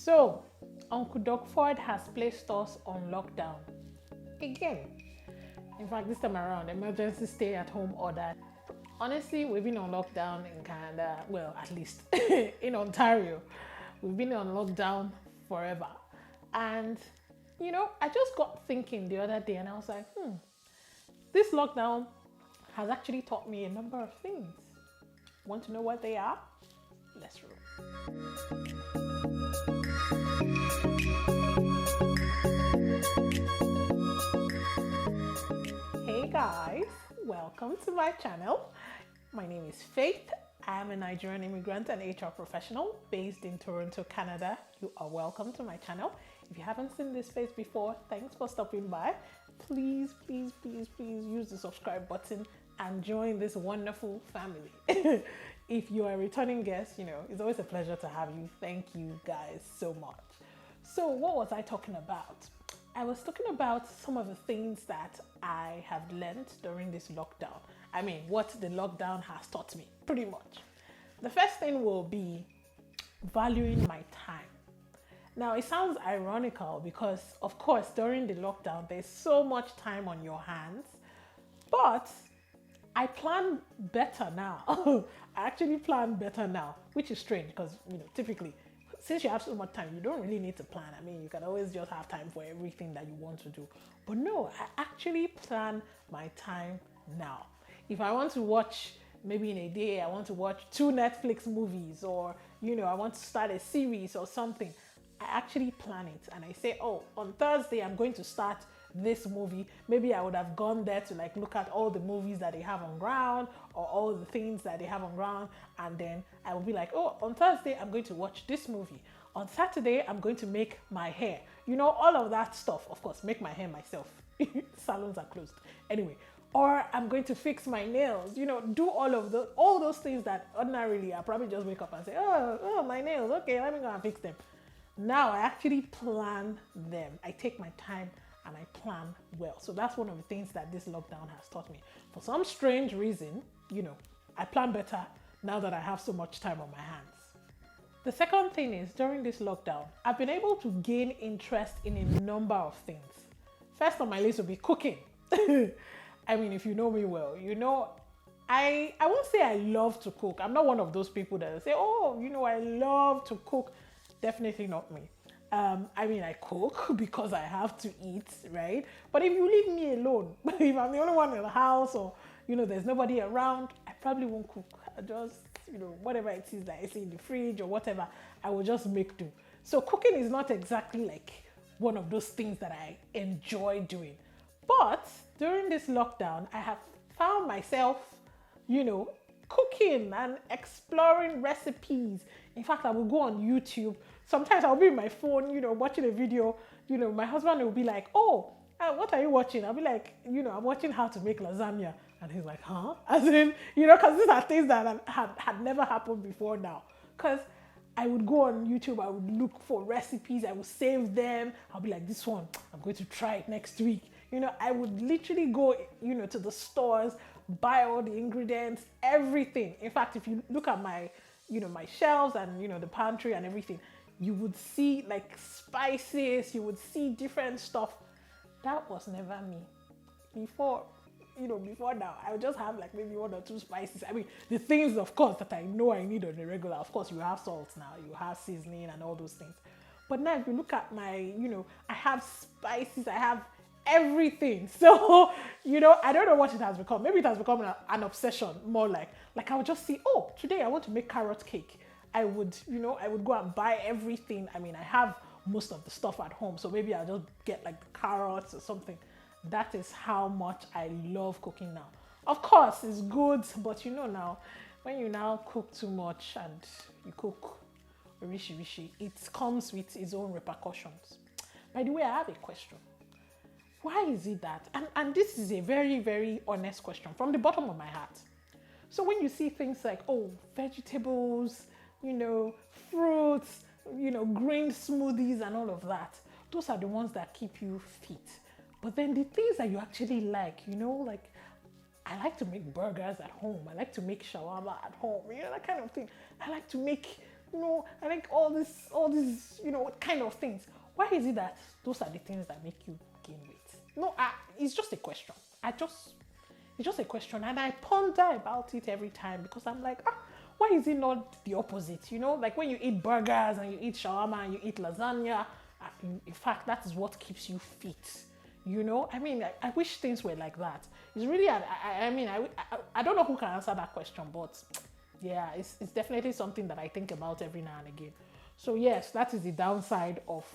So, Uncle Doc Ford has placed us on lockdown again. In fact, this time around, emergency stay at home order. Honestly, we've been on lockdown in Canada, well, at least in Ontario. We've been on lockdown forever. And, I just got thinking the other day and I was like, this lockdown has actually taught me a number of things. Want to know what they are? Let's roll. Hey guys, welcome to my channel. My name is Faith. I am a Nigerian immigrant and HR professional based in Toronto, Canada. You are welcome to my channel. If you haven't seen this face before, thanks for stopping by. Please use the subscribe button and join this wonderful family. If you are a returning guest, it's always a pleasure to have you. Thank you guys so much. So what was I talking about? I was talking about some of the things that I have learned during this lockdown. I mean, what the lockdown has taught me, pretty much. The first thing will be valuing my time. Now, it sounds ironical because, of course, during the lockdown, there's so much time on your hands, but I plan better now. I actually plan better now, which is strange because, typically, since you have so much time, you don't really need to plan. I mean, you can always just have time for everything that you want to do. But no, I actually plan my time now. If I want to watch, maybe in a day, I want to watch 2 Netflix movies or, I want to start a series or something, I actually plan it and I say, oh, on Thursday, I'm going to start this movie. Maybe I would have gone there to look at all the movies that they have on ground or all the things that they have on ground. And then I will be like, oh, on Thursday, I'm going to watch this movie. On Saturday, I'm going to make my hair. All of that stuff. Of course, make my hair myself. Salons are closed. Anyway, or I'm going to fix my nails, do all those things that ordinarily I probably just wake up and say, oh, my nails. Okay, let me go and fix them. Now I actually plan them. I take my time and I plan well. So that's one of the things that this lockdown has taught me. For some strange reason, I plan better now that I have so much time on my hands. The second thing is, during this lockdown, I've been able to gain interest in a number of things. First on my list will be cooking. I mean, if you know me well, I won't say I love to cook. I'm not one of those people that say, oh, I love to cook. Definitely not me. I mean, I cook because I have to eat, right? But if you leave me alone, if I'm the only one in the house or, there's nobody around, I probably won't cook. I just, whatever it is that I see in the fridge or whatever, I will just make do. So cooking is not exactly like one of those things that I enjoy doing. But during this lockdown, I have found myself, cooking and exploring recipes. In fact, I will go on YouTube. Sometimes I'll be on my phone, watching a video. My husband will be like, oh, what are you watching? I'll be like, I'm watching how to make lasagna. And he's like, huh? As in, because these are things that had never happened before now. Because I would go on YouTube, I would look for recipes, I would save them. I'll be like, this one, I'm going to try it next week. I would literally go, to the stores, buy all the ingredients, everything. In fact, if you look at my, my shelves and, the pantry and everything, you would see spices, you would see different stuff. That was never me. Before now, I would just have maybe 1 or 2 spices. I mean, the things, of course, that I know I need on a regular. Of course, you have salt now, you have seasoning and all those things. But now if you look at my, I have spices, I have everything. So, I don't know what it has become. Maybe it has become an obsession, more like I would just see, oh, today I want to make carrot cake. I would go and buy everything. I mean, I have most of the stuff at home, so maybe I'll just get the carrots or something. That is how much I love cooking now. Of course, it's good, but now, when you now cook too much and you cook rishi, it comes with its own repercussions. By the way, I have a question. Why is it that, and this is a very, very honest question from the bottom of my heart. So when you see things like, oh, vegetables, fruits, green smoothies and all of that, those are the ones that keep you fit. But then the things that you actually like, I like to make burgers at home. I like to make shawarma at home, that kind of thing. I like to make, I like all these, kind of things. Why is it that those are the things that make you gain weight? No, it's just a question. It's just a question, and I ponder about it every time because I'm like, why is it not the opposite? You know, like when you eat burgers and you eat shawarma and you eat lasagna, in fact, that is what keeps you fit. You know, I mean, I wish things were like that. It's really, I don't know who can answer that question, but yeah, it's definitely something that I think about every now and again. So yes, that is the downside of,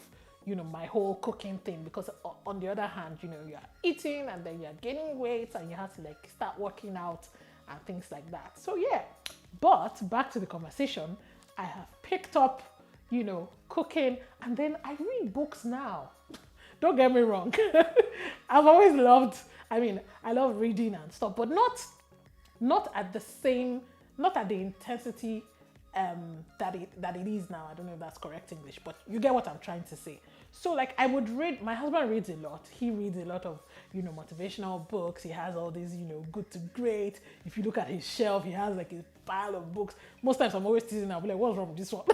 you know, my whole cooking thing, because on the other hand, you know, you're eating and then you're gaining weight and you have to like start working out and things like that. So yeah, but back to the conversation, I have picked up, you know, cooking, and then I read books now. Don't get me wrong. I've always loved, I love reading and stuff, but not at the intensity that it is now. I don't know if that's correct English, but you get what I'm trying to say. So like I would read, my husband reads a lot. He reads a lot of, you know, motivational books. He has all these, you know, good to great. If you look at his shelf, he has like a pile of books. Most times I'm always teasing him, I'm like, what's wrong with this one?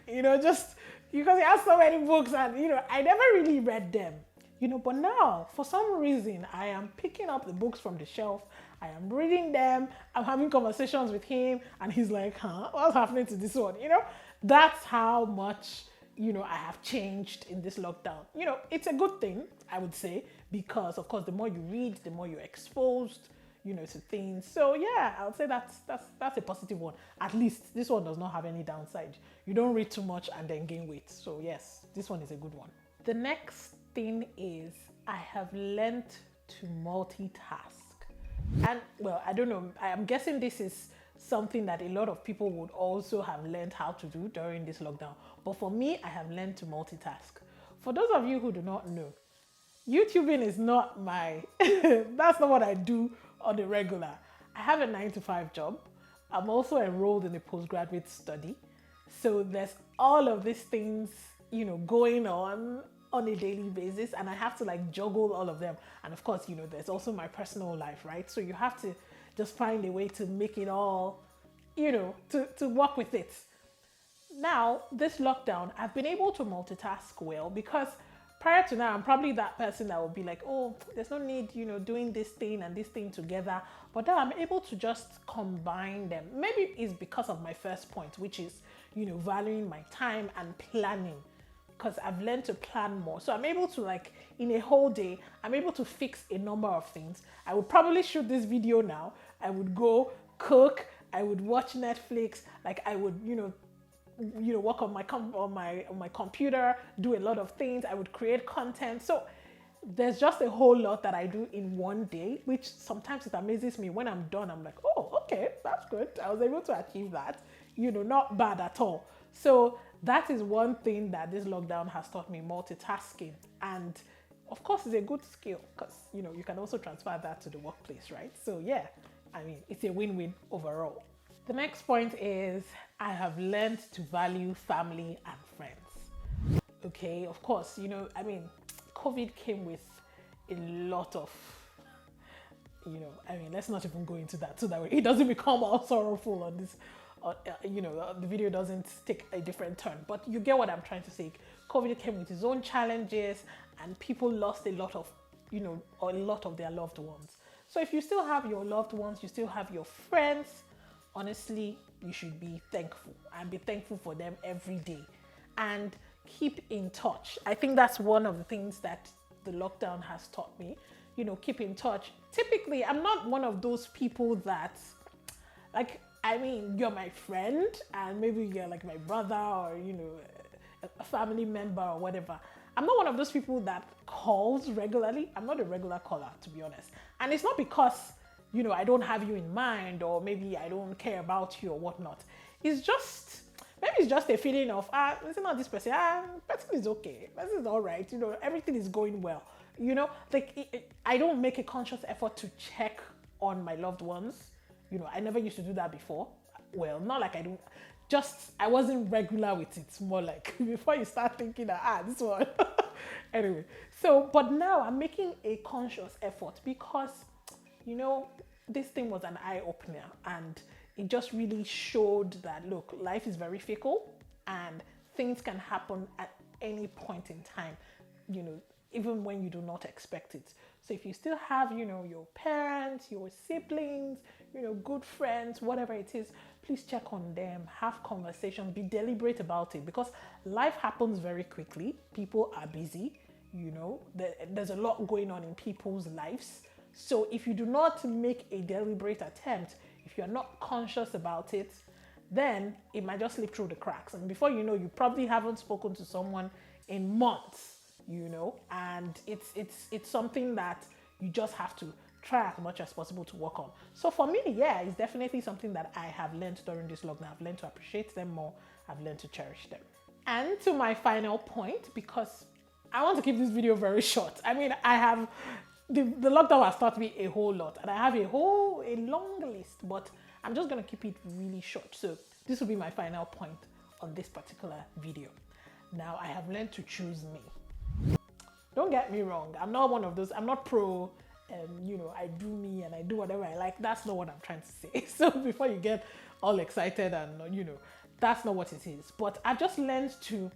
You know, just because he has so many books, and you know, I never really read them. You know, but now for some reason I am picking up the books from the shelf. I am reading them. I'm having conversations with him, and he's like, what's happening to this one? You know, that's how much, you know, I have changed in this lockdown. You know, it's a good thing, I would say, because of course, the more you read, the more you're exposed, you know, to things. So yeah, I would say that's a positive one. At least this one does not have any downside. You don't read too much and then gain weight. So yes, this one is a good one. The next thing is I have learned to multitask. And well, I don't know, I'm guessing this is something that a lot of people would also have learned how to do during this lockdown. But for me, I have learned to multitask. For those of you who do not know, YouTubing is not that's not what I do on the regular. I have a 9-to-5 job. I'm also enrolled in a postgraduate study. So there's all of these things, you know, going on a daily basis, and I have to like juggle all of them. And of course, you know, there's also my personal life, right? So you have to just find a way to make it all, you know, to work with it. Now, this lockdown, I've been able to multitask well, because prior to now, I'm probably that person that would be like, oh, there's no need, you know, doing this thing and this thing together. But now I'm able to just combine them. Maybe it's because of my first point, which is, you know, valuing my time and planning, because I've learned to plan more. So I'm able to, like, in a whole day, I'm able to fix a number of things. I would probably shoot this video now. I would go cook. I would watch Netflix. Like I would, you know, work on my computer, do a lot of things. I would create content. So there's just a whole lot that I do in one day, which sometimes it amazes me. When I'm done, I'm like, oh, okay, that's good. I was able to achieve that. You know, not bad at all. So that is one thing that this lockdown has taught me, multitasking. And of course, it's a good skill, because, you know, you can also transfer that to the workplace, right? So yeah, I mean, it's a win-win overall. The next point is I have learned to value family and friends. Okay, of course, you know, I mean, COVID came with a lot of, you know, I mean, let's not even go into that so that it doesn't become all sorrowful on this. You know, the video doesn't take a different turn, but you get what I'm trying to say. COVID came with its own challenges, and people lost a lot of, you know, a lot of their loved ones. So if you still have your loved ones, you still have your friends, honestly, you should be thankful and be thankful for them every day, and keep in touch. I think that's one of the things that the lockdown has taught me. You know, keep in touch. Typically, I'm not one of those people that, like, I mean, you're my friend and maybe you're like my brother, or, you know, a family member or whatever. I'm not one of those people that calls regularly. I'm not a regular caller, to be honest. And it's not because, you know, I don't have you in mind, or maybe I don't care about you or whatnot. It's just, maybe it's just a feeling of, it's not this person. Person is okay. Person is all right. You know, everything is going well. You know, like I don't make a conscious effort to check on my loved ones. You know, I never used to do that before. Well, not like I do. Just, I wasn't regular with it. More like before you start thinking that, this one. Anyway, so, but now I'm making a conscious effort, because, you know, this thing was an eye-opener, and it just really showed that, look, life is very fickle, and things can happen at any point in time, even when you do not expect it. So if you still have, your parents, your siblings, good friends, whatever it is, please check on them, have conversations, be deliberate about it, because life happens very quickly. People are busy, there's a lot going on in people's lives. So if you do not make a deliberate attempt, if you're not conscious about it, then it might just slip through the cracks. And before you know, you probably haven't spoken to someone in months, and it's something that you just have to try as much as possible to work on. So for me, yeah, it's definitely something that I have learned during this lockdown. I've learned to appreciate them more. I've learned to cherish them. And to my final point, because I want to keep this video very short. I mean, I have, the lockdown has taught me a whole lot, and I have a long list, but I'm just going to keep it really short. So this will be my final point on this particular video. Now, I have learned to choose me. Don't get me wrong. I'm not one of those, I'm not pro, I do me and I do whatever I like. That's not what I'm trying to say. So before you get all excited and, that's not what it is. But I've just learned to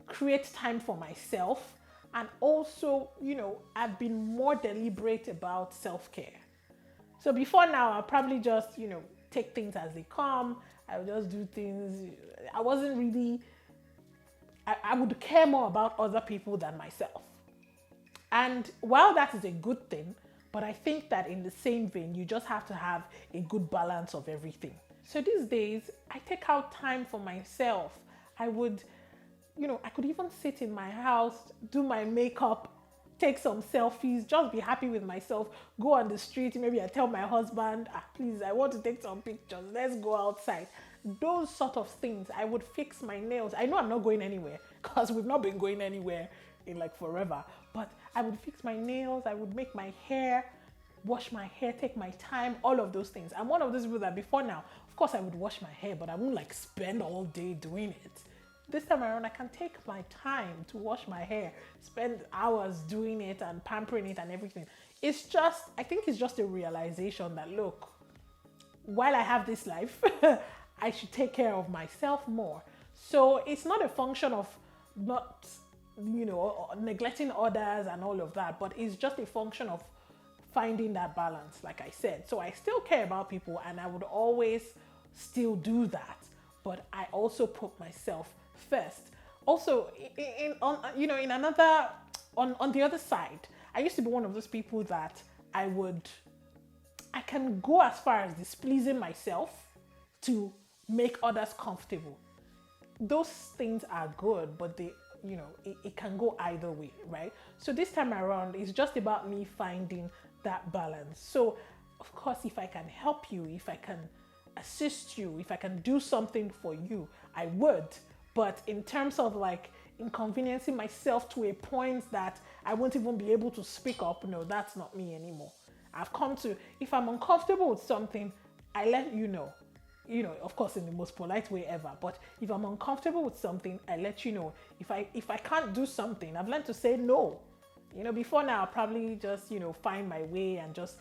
create time for myself. And also, I've been more deliberate about self-care. So before now, I'll probably just, take things as they come. I would just do things. I wasn't really, I would care more about other people than myself. And while that is a good thing, but I think that in the same vein, you just have to have a good balance of everything. So these days, I take out time for myself. I would, I could even sit in my house, do my makeup, take some selfies, just be happy with myself, go on the street. Maybe I tell my husband, please, I want to take some pictures. Let's go outside. Those sort of things. I would fix my nails. I know I'm not going anywhere because we've not been going anywhere in like forever, but I would fix my nails. I would make my hair, wash my hair, take my time, all of those things. I'm one of those people that before now, of course I would wash my hair, but I won't like spend all day doing it. This time around, I can take my time to wash my hair, spend hours doing it and pampering it and everything. It's just, I think it's just a realization that, look, while I have this life, I should take care of myself more. So it's not a function of not, neglecting others and all of that, but it's just a function of finding that balance, like I said. So I still care about people and I would always still do that, but I also put myself first. Also, on the other side, I used to be one of those people that I can go as far as displeasing myself to make others comfortable. Those things are good, but they, it can go either way, right? So this time around, it's just about me finding that balance. So of course, if I can help you, if I can assist you, if I can do something for you, I would. But in terms of like inconveniencing myself to a point that I won't even be able to speak up, no, that's not me anymore. I've come to, if I'm uncomfortable with something, I let you know. Of course, in the most polite way ever. But if I'm uncomfortable with something, I let you know. If I can't do something, I've learned to say no. Before now, I'll probably just, find my way and just,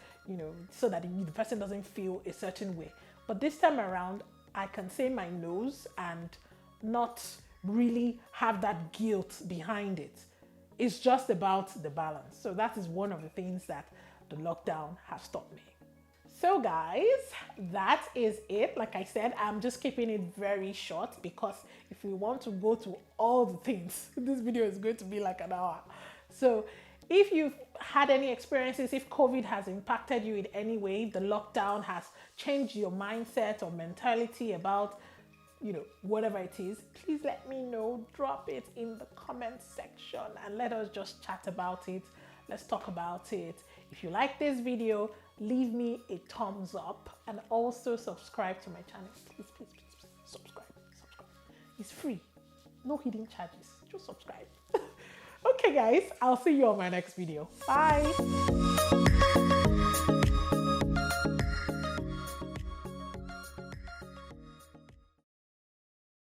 so that the person doesn't feel a certain way. But this time around, I can say my no's and not really have that guilt behind it. It's just about the balance. So that is one of the things that the lockdown has taught me. So guys, that is it. Like I said, I'm just keeping it very short because if we want to go to all the things, this video is going to be like an hour. So if you've had any experiences, if COVID has impacted you in any way, the lockdown has changed your mindset or mentality about, whatever it is, please let me know. Drop it in the comment section and let us just chat about it. Let's talk about it. If you like this video, leave me a thumbs up and also subscribe to my channel. Please, please, please, please subscribe. It's free. No hidden charges. Just subscribe. Okay, guys, I'll see you on my next video. Bye.